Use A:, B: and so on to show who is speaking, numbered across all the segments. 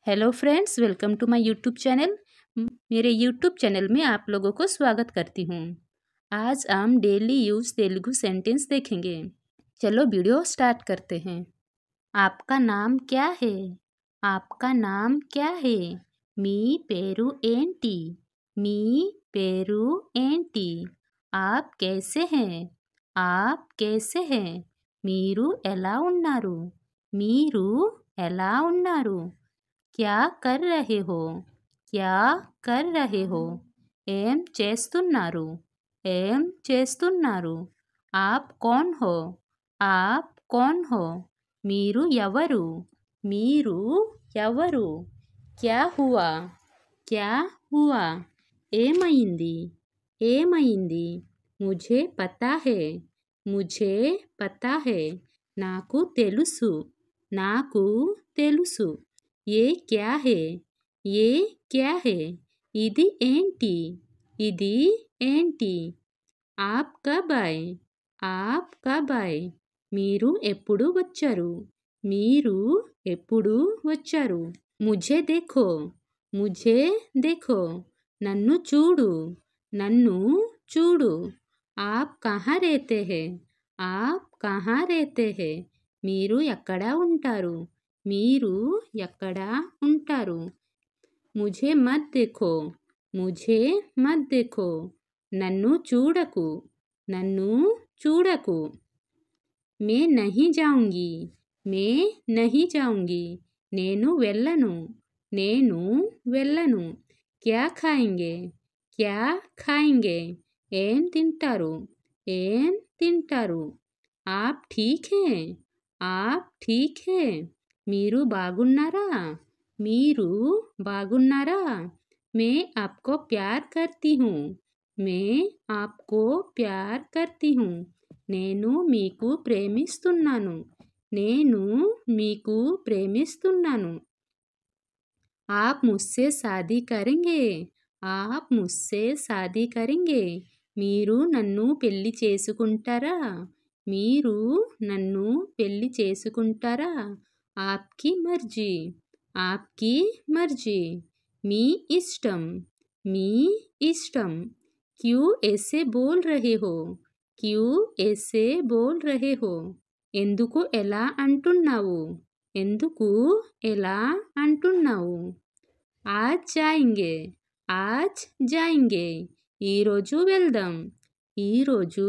A: Hello friends, welcome to my YouTube channel. मेरे YouTube channel में आप लोगों को स्वागत करती हूँ। आज हम डेली यूज तेलुगु सेंटेंस देखेंगे। चलो वीडियो स्टार्ट करते हैं। आपका नाम क्या है? आपका नाम क्या है? मी पेरू एंटी। मी पेरू एंटी। आप कैसे हैं? आप कैसे हैं? मीरू एला उन्नारू। मीरू एला उन्नारू। क्या कर रहे हो? क्या कर रहे हो? ఏం చేస్తున్నారు? ఏం చేస్తున్నారు? आप कौन हो? आप कौन हो? మీరు ఎవరు? మీరు ఎవరు? क्या हुआ? क्या हुआ? ఏమైంది? ఏమైంది? मुझे पता है। मुझे पता है। నాకు తెలుసు। నాకు తెలుసు। ये क्या है? ये क्या है? ఇది ఏంటి? ఇది ఏంటి? आप कब आए? आप कब आए? మీరు ఎప్పుడు వచ్చారు? మీరు ఎప్పుడు వచ్చారు? मुझे देखो। मुझे देखो। నన్ను చూడు। నన్ను చూడు। आप कहाँ रहते हैं? आप कहाँ रहते हैं? మీరు ఎక్కడ ఉంటారు? మీరు ఎక్కడ ఉంటారు? मुझे मत देखो। मुझे मत देखो। నన్ను చూడకు। నన్ను చూడకు। मैं नहीं जाऊंगी। मैं नहीं जाऊंगी। నేను వెళ్ళను। నేను వెళ్ళను। क्या खाएंगे? क्या खाएंगे? ఏం తింటారు? ఏం తింటారు? आप ठीक हैं? आप ठीक हैं? మీరు బాగున్నారా? మీరు బాగున్నారా? मैं आपको प्यार करती हूँ। मैं आपको प्यार करती हूँ। నేను మీకు ప్రేమిస్తున్నాను। నేను మీకు ప్రేమిస్తున్నాను। आप मुझसे शादी करेंगे? आप मुझसे शादी करेंगे? మీరు నన్ను పెళ్లి చేసుకుంటారా? మీరు నన్ను పెళ్లి చేసుకుంటారా? आपकी मर्जी। आपकी मर्जी। మీ ఇష్టం। మీ ఇష్టం। क्यों ऐसे बोल रहे हो? क्यों ऐसे बोल रहे हो? ఎందుకు ఎలా అంటున్నావు? ఎందుకు ఎలా అంటున్నావు? आज जाएंगे। आज जाएंगे। ఈరోజు వెళ్దాం। ఈరోజు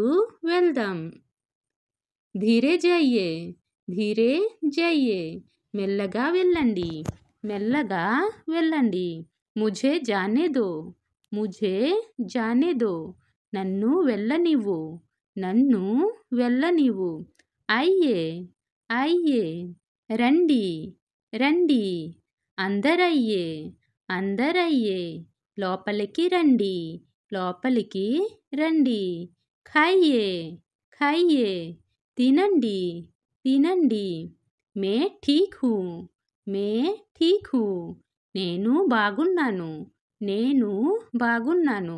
A: వెళ్దాం। धीरे जाइए। धीरे जाइए। మెల్లగా వెళ్ళండి। మెల్లగా వెళ్ళండి। मुझे जाने दो। मुझे जाने दो। నన్ను వెళ్ళనివ్వు। నన్ను వెళ్ళనివ్వు। आइए। आइए। రండి। రండి। अंदर आइए। अंदर आइए। లోపలికి రండి। లోపలికి రండి। खाइए। खाइए। తినండి। తినండి। मैं ठीक हूँ। मैं ठीक हूँ। నేను బాగున్నాను। నేను బాగున్నాను।